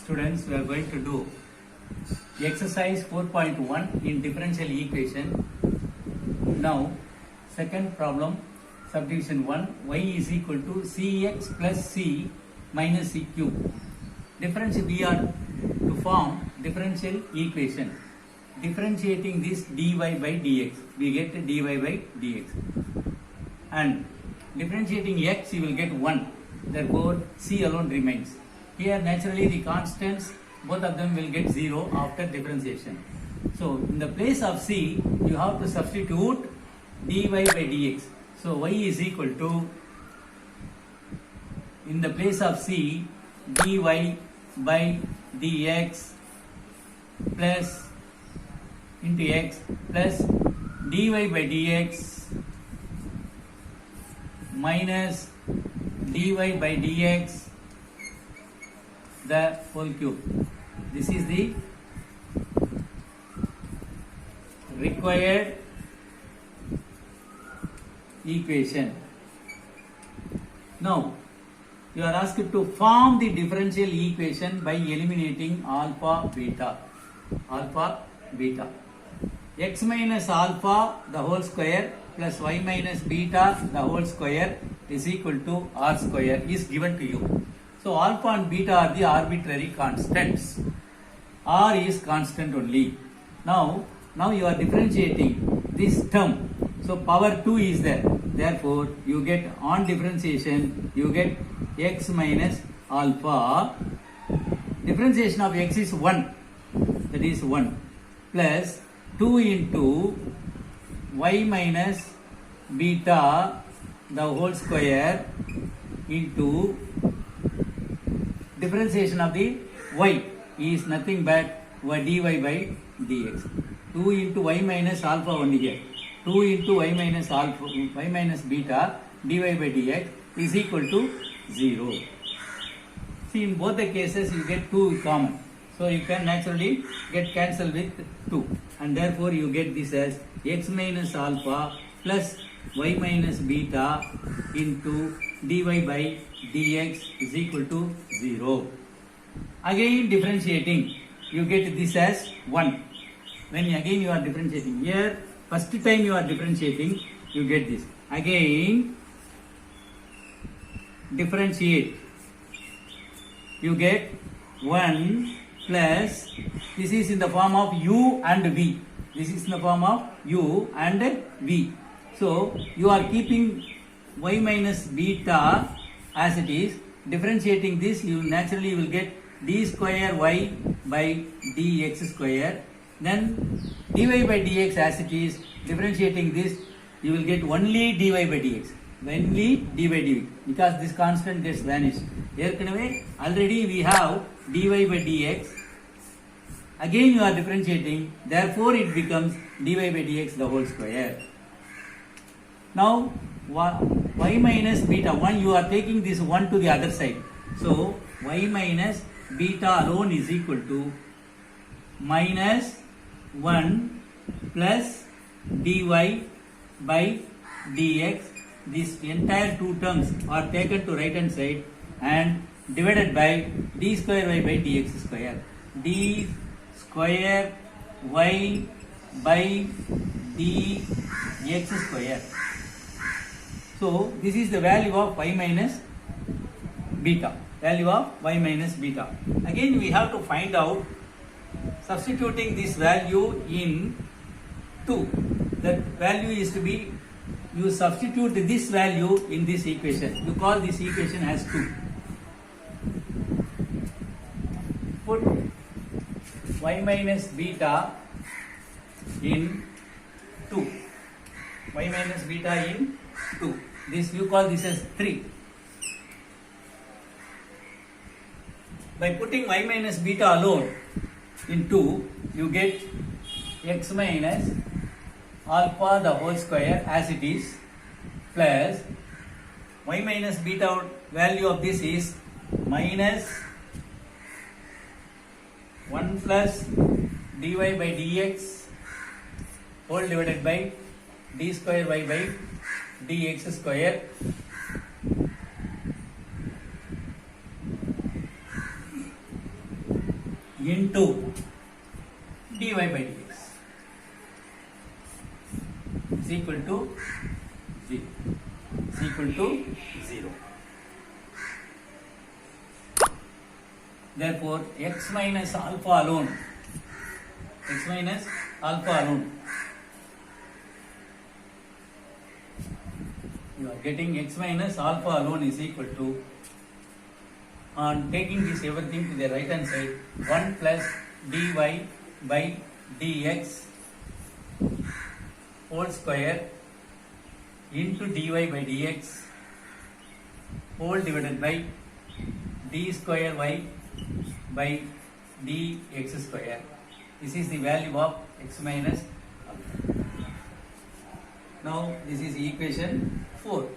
Students, we are going to do exercise 4.1 in differential equation. Now, second problem, subdivision 1, y is equal to cx plus c minus c cube. Differential, we are to form differential equation. Differentiating this dy by dx, we get dy by dx. And differentiating x, you will get 1. Therefore, c alone remains. Here, naturally, the constants, both of them will get 0 after differentiation. So, in the place of c, you have to substitute dy by dx. So, y is equal to, in the place of c, dy by dx plus into x plus dy by dx minus dy by dx the whole cube. This is the required equation. Now, you are asked to form the differential equation by eliminating alpha, beta. X minus alpha the whole square plus y minus beta the whole square is equal to r square is given to you. So, alpha and beta are the arbitrary constants. R is constant only. Now you are differentiating this term. So, power 2 is there. Therefore, you get on differentiation, you get x minus alpha. Differentiation of x is 1. That is 1 plus 2 into y minus beta the whole square into differentiation of the y is nothing but dy by dx. 2 into y minus alpha only here. 2 into y minus alpha, y minus beta dy by dx is equal to 0. See, in both the cases you get 2 common. So you can naturally get cancelled with 2. And therefore you get this as x minus alpha plus y minus beta into dy by dx is equal to 0. Again differentiating, you get this as 1. When again you are differentiating, here first time you are differentiating, you get this. Again differentiate, you get 1 plus, this is in the form of u and v. This is in the form of u and v. So you are keeping y minus beta as it is. Differentiating this, you naturally will get d square y by dx square. Then dy by dx as it is. Differentiating this, you will get only dy by dx. Only dy by dx, because this constant gets vanished. Already we have dy by dx. Again you are differentiating, therefore it becomes dy by dx the whole square. Now y minus beta 1, you are taking this 1 to the other side. So y minus beta alone is equal to minus 1 plus dy by dx. This entire two terms are taken to right hand side and divided by d square y by dx square. D square y by dx square. So this is the value of y minus beta. Value of y minus beta. Again we have to find out, substituting this value in 2. That value is to be, you substitute this value in this equation. You call this equation as 2. Put y minus beta in 2. Y minus beta in 2. This you call this as 3. By putting y minus beta alone in 2, you get x minus alpha the whole square as it is plus y minus beta value of this is minus 1 plus dy by dx whole divided by d square y by dx square into dy by dx is equal to 0. Is equal to 0. Therefore, x minus alpha alone, x minus alpha alone, you are getting x minus alpha alone is equal to, on taking this everything to the right hand side, 1 plus dy by dx whole square into dy by dx whole divided by d square y by dx square. This is the value of x minus alpha. Now this is equation 4.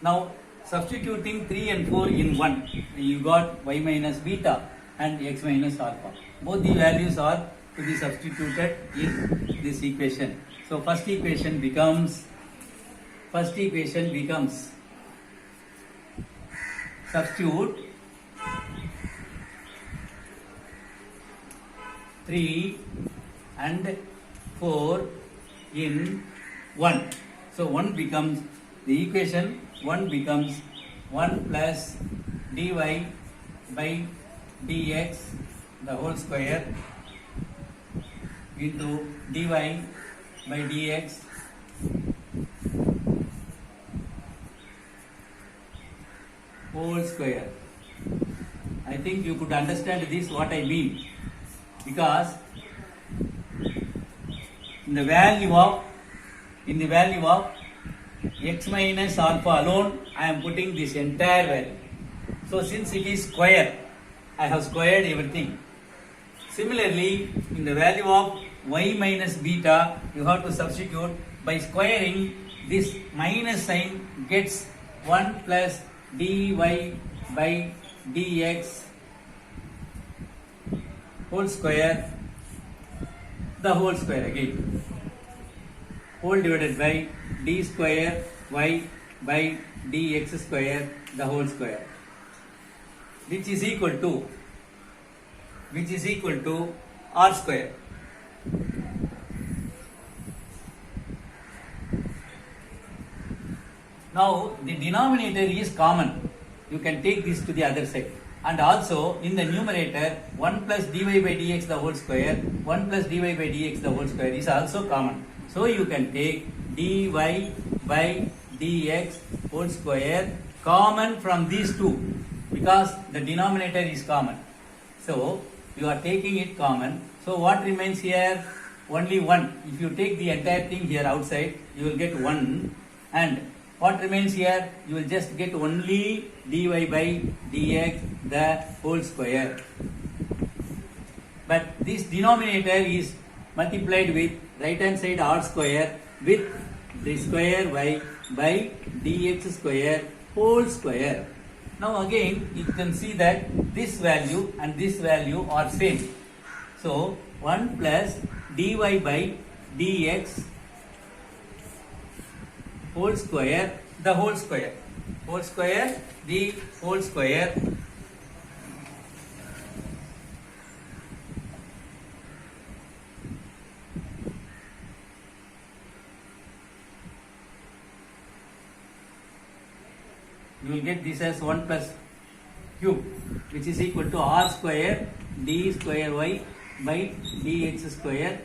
Now substituting 3 and 4 in 1, you got y minus beta and x minus alpha. Both the values are to be substituted in this equation. So first equation becomes substitute 3 and 4 in 1. So 1 becomes, the equation 1 becomes 1 plus dy by dx the whole square into dy by dx whole square. I think you could understand this what I mean, because in the value of x minus alpha alone I am putting this entire value. So since it is square, I have squared everything. Similarly, in the value of y minus beta, you have to substitute by squaring. This minus sign gets 1 plus dy by dx whole square, the whole square again, whole divided by d square y by dx square, the whole square, which is equal to r square. Now the denominator is common. You can take this to the other side. And also in the numerator 1 plus dy by dx the whole square, 1 plus dy by dx the whole square is also common. So you can take dy by dx whole square common from these two, because the denominator is common. So you are taking it common. So what remains here? Only 1. If you take the entire thing here outside, you will get 1. And what remains here? You will just get only dy by dx the whole square. But this denominator is multiplied with right hand side r square with the square y by dx square whole square. Now again you can see that this value and this value are same. So 1 plus dy by dx whole square, the whole square, the whole square you will get this as 1 plus cube, which is equal to r square d square y by dx square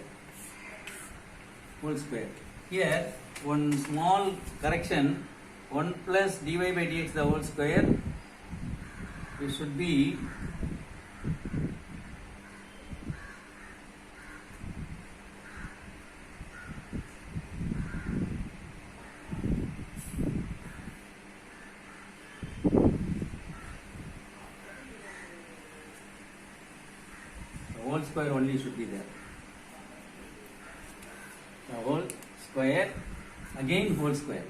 whole square. Here one small correction, 1 plus dy by dx the whole square, it should be the whole square only should be there. The whole square, again whole square.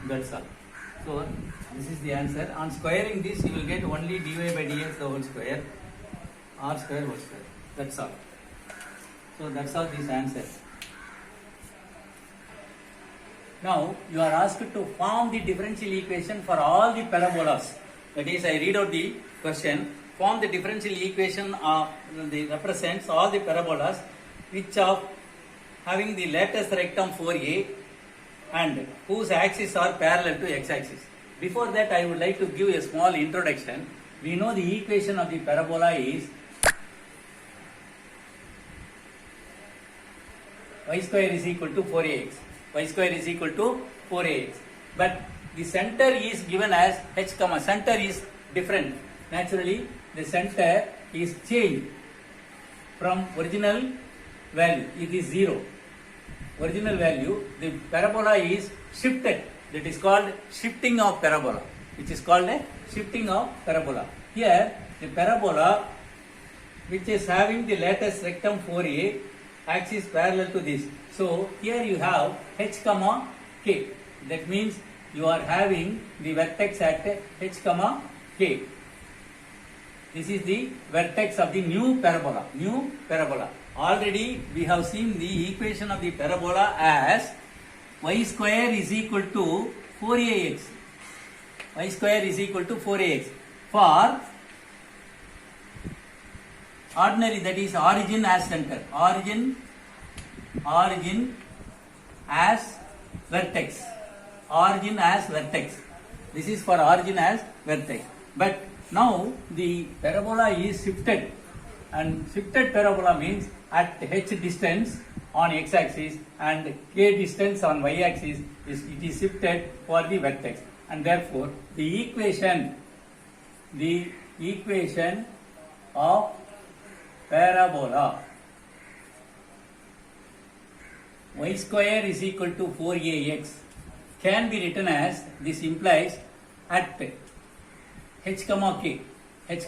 That's all. So this is the answer. On squaring this, you will get only dy by dx the whole square, r square whole square. That's all. So that's all this answer. Now you are asked to form the differential equation for all the parabolas. That is, I read out the question. Form the differential equation that represents all the parabolas which of having the lattice rectum 4a and whose axes are parallel to x-axis. Before that, I would like to give a small introduction. We know the equation of the parabola is y square is equal to 4ax. Y square is equal to 4ax. But the center is given as h comma. Center is different. Naturally, the center is changed from original value. It is 0. Original value, the parabola is shifted. That is called shifting of parabola, which is called a shifting of parabola. Here, the parabola which is having the lattice rectum 4a axis parallel to this. So, here you have h comma k. That means you are having the vertex at h comma k. This is the vertex of the new parabola. New parabola. Already we have seen the equation of the parabola as y square is equal to 4ax. Y square is equal to 4ax. For ordinary, that is origin as center. Origin as vertex. Origin as vertex. This is for origin as vertex. But now the parabola is shifted, and shifted parabola means at h distance on x-axis and k distance on y-axis it is shifted for the vertex, and therefore the equation of parabola y square is equal to 4ax can be written as, this implies at h comma k, at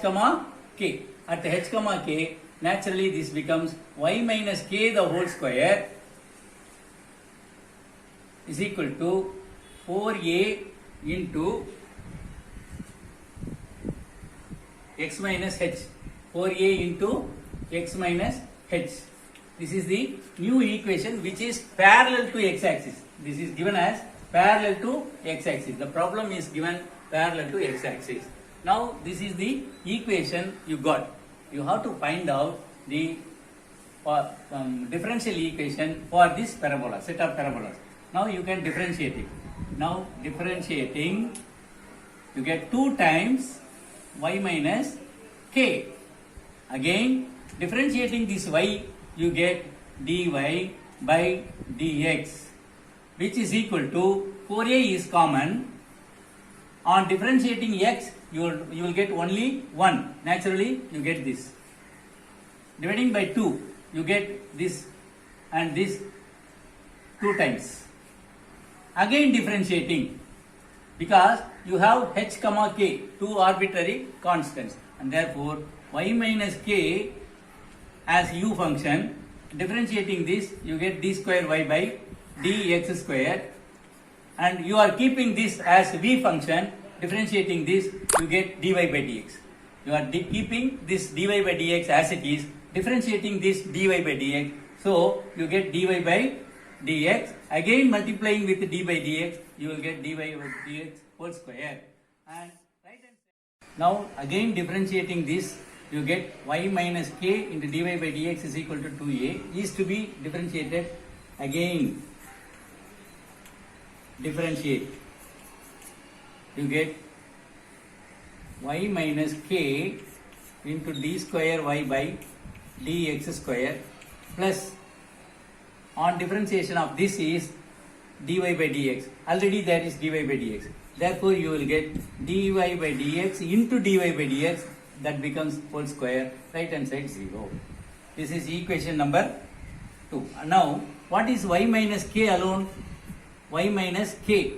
h comma k, naturally this becomes y minus k the whole square is equal to 4a into x minus h. 4a into x minus h. This is the new equation which is parallel to x-axis. This is given as parallel to x-axis. The problem is given parallel to x-axis. Now this is the equation you got. You have to find out the differential equation for this parabola, set of parabolas. Now you can differentiate it. Now differentiating, you get 2 times y minus k. Again differentiating this y, you get dy by dx, which is equal to 4a is common. On differentiating x, you will get only 1. Naturally, you get this. Dividing by 2, you get this and this 2 times. Again differentiating, because you have h comma k, 2 arbitrary constants, and therefore y minus k as u function. Differentiating this, you get d square y by dx square, and you are keeping this as v function. Differentiating this, you get dy by dx. You are keeping this dy by dx as it is, differentiating this dy by dx, so you get dy by dx. Again multiplying with d by dx, you will get dy by dx whole square. And right hand side. Now again differentiating this, you get y minus k into dy by dx is equal to 2a is to be differentiated. Again differentiate, you get y minus k into d square y by dx square, plus on differentiation of this is dy by dx. Already there is dy by dx. Therefore you will get dy by dx into dy by dx, that becomes whole square, right hand side 0. This is equation number 2. Now what is y minus k alone? Y minus k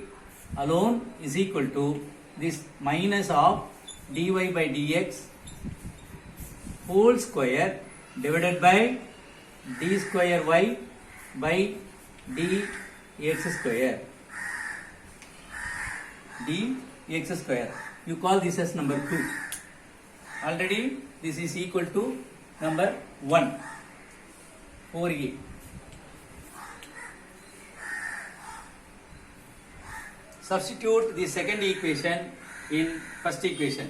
alone is equal to this minus of dy by dx whole square divided by d square y by dx square. dx square. You call this as number 2. Already this is equal to number 1, 4a. substitute the second equation in first equation.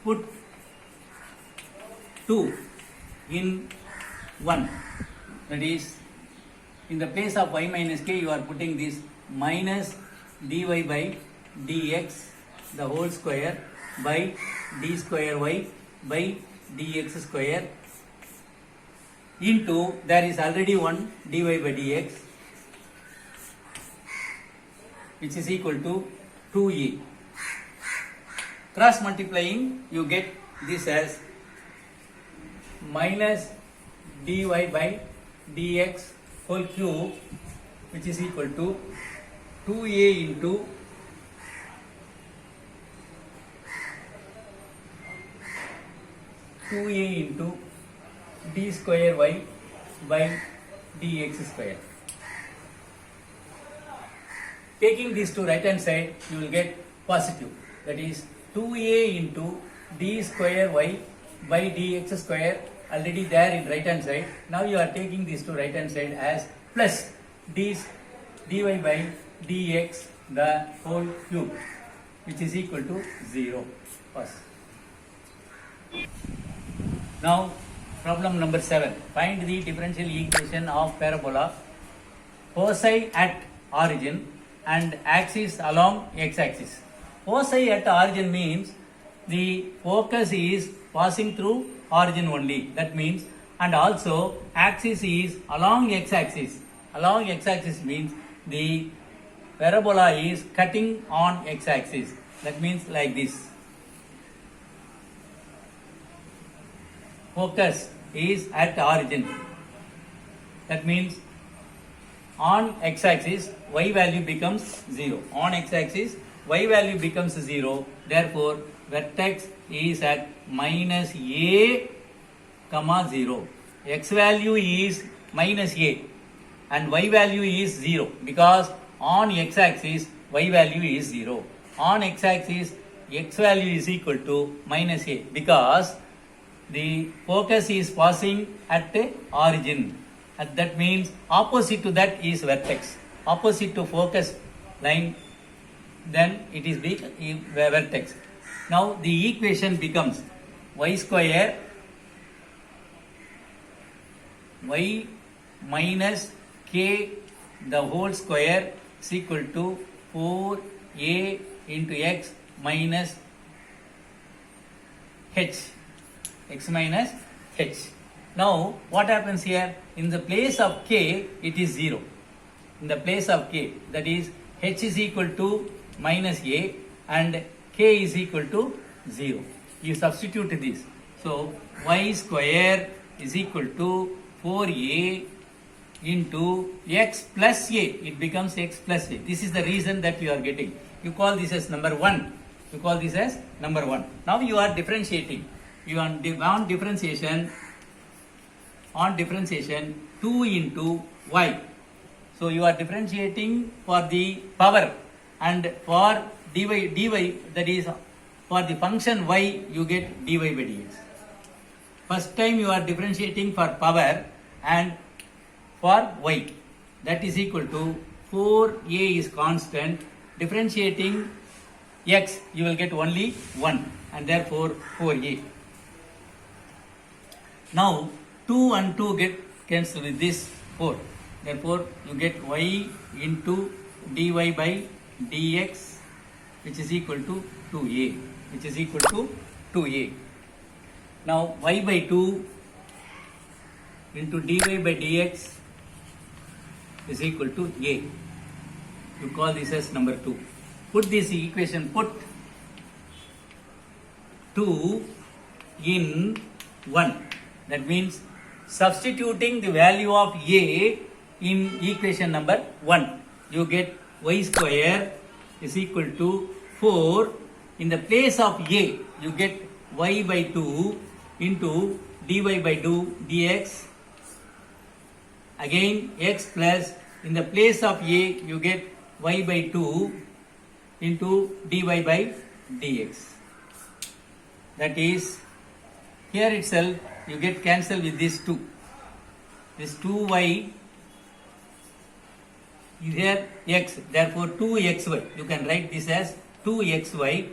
Put 2 in 1, that is, in the place of y minus k you are putting this minus dy by dx the whole square by d square y by dx square into, there is already one dy by dx, which is equal to 2a. Cross multiplying, you get this as minus dy by dx whole cube, which is equal to 2a into d square y by dx square. Taking this to right hand side, you will get positive, that is 2a into d square y by dx square, already there in right hand side. Now you are taking this to right hand side as plus dy by dx the whole cube, which is equal to 0. First. Now problem number 7. Find the differential equation of parabola foci at origin and axis along x-axis. Foci at origin means the focus is passing through origin only. That means, and also axis is along x-axis. Along x-axis means the parabola is cutting on x-axis. That means like this. Focus is at origin. That means on x-axis y value becomes 0. On x-axis y value becomes 0. Therefore, vertex is at minus a comma 0. X value is minus a and y value is 0 because on x-axis y value is 0. On x-axis x value is equal to minus a because the focus is passing at the origin. And that means opposite to that is vertex. Opposite to focus line, then it is vertex. Now the equation becomes y square y minus k the whole square is equal to 4a into x minus x minus h. Now what happens here? In the place of k it is 0. In the place of k, that is h is equal to minus a and k is equal to 0. You substitute this. So y square is equal to 4a into x plus a. It becomes x plus a. This is the reason that you are getting. You call this as number 1. You call this as number 1. Now you are differentiating. You are on differentiation 2 into y. So you are differentiating for the power and for dy, that is for the function y you get dy by dx. First time you are differentiating for power and for y, that is equal to 4a is constant. Differentiating x you will get only 1 and therefore 4a. Now 2 and 2 get cancelled with this 4. Therefore you get y into dy by dx, which is equal to 2a, which is equal to 2a. Now y by 2 into dy by dx is equal to a. You call this as number 2. Put this equation, put 2 in 1. That means substituting the value of a in equation number 1. You get y square is equal to 4. In the place of a, you get y by 2 into dy by 2 dx. Again x plus, in the place of a, you get y by 2 into dy by dx. That is, here itself you get cancelled with this 2. This 2y here x, therefore 2xy. You can write this as 2xy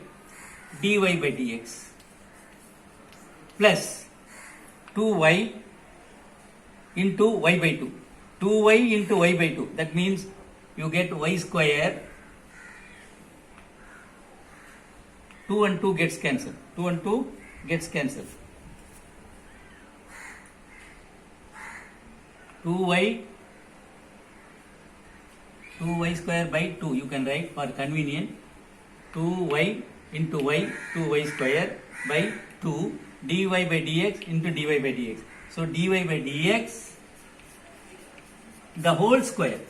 dy by dx plus 2y into y by 2. 2y into y by 2. That means you get y square. 2 and 2 gets cancelled. 2 and 2 gets cancelled. 2y square by 2 you can write for convenient. 2y into y, 2y square by 2 dy by dx into dy by dx. So dy by dx the whole square.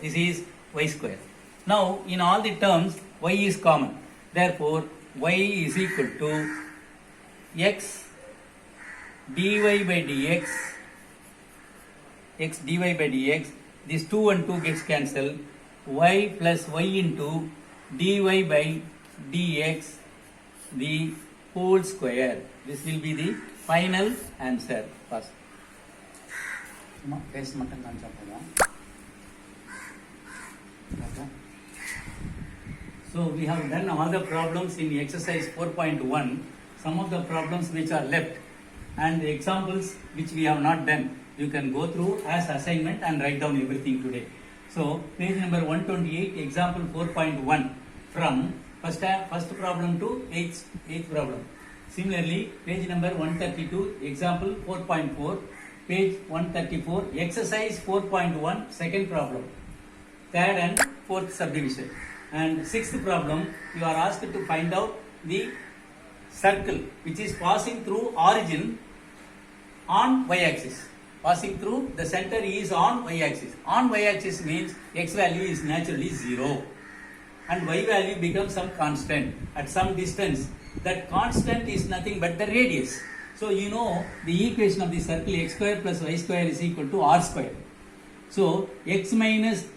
This is y square. Now in all the terms y is common. Therefore y is equal to x dy by dx. X dy by dx. This 2 and 2 gets cancelled. Y plus y into dy by dx the whole square. This will be the final answer. First. So we have done all the problems in exercise 4.1. Some of the problems which are left and the examples which we have not done, you can go through as assignment and write down everything today. So page number 128, example 4.1 from first problem to eighth problem. Similarly, page number 132, example 4.4, page 134, exercise 4.1, second problem, third and fourth subdivision. And sixth problem, you are asked to find out the circle which is passing through origin on y-axis. Passing through the center is on y-axis. On y-axis means x value is naturally 0 and y value becomes some constant at some distance. That constant is nothing but the radius. So you know the equation of the circle x square plus y square is equal to r square. So x minus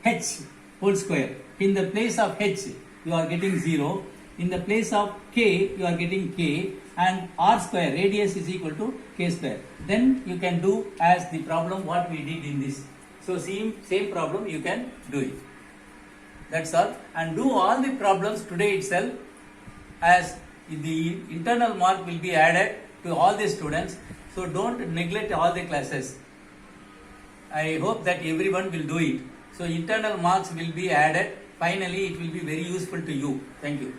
h whole square. In the place of h you are getting 0. In the place of k you are getting k, and r square radius is equal to k square. Then you can do as the problem what we did in this. So same problem you can do it. That's all. And do all the problems today itself, as the internal mark will be added to all the students. So don't neglect all the classes. I hope that everyone will do it. So internal marks will be added. Finally, it will be very useful to you. Thank you.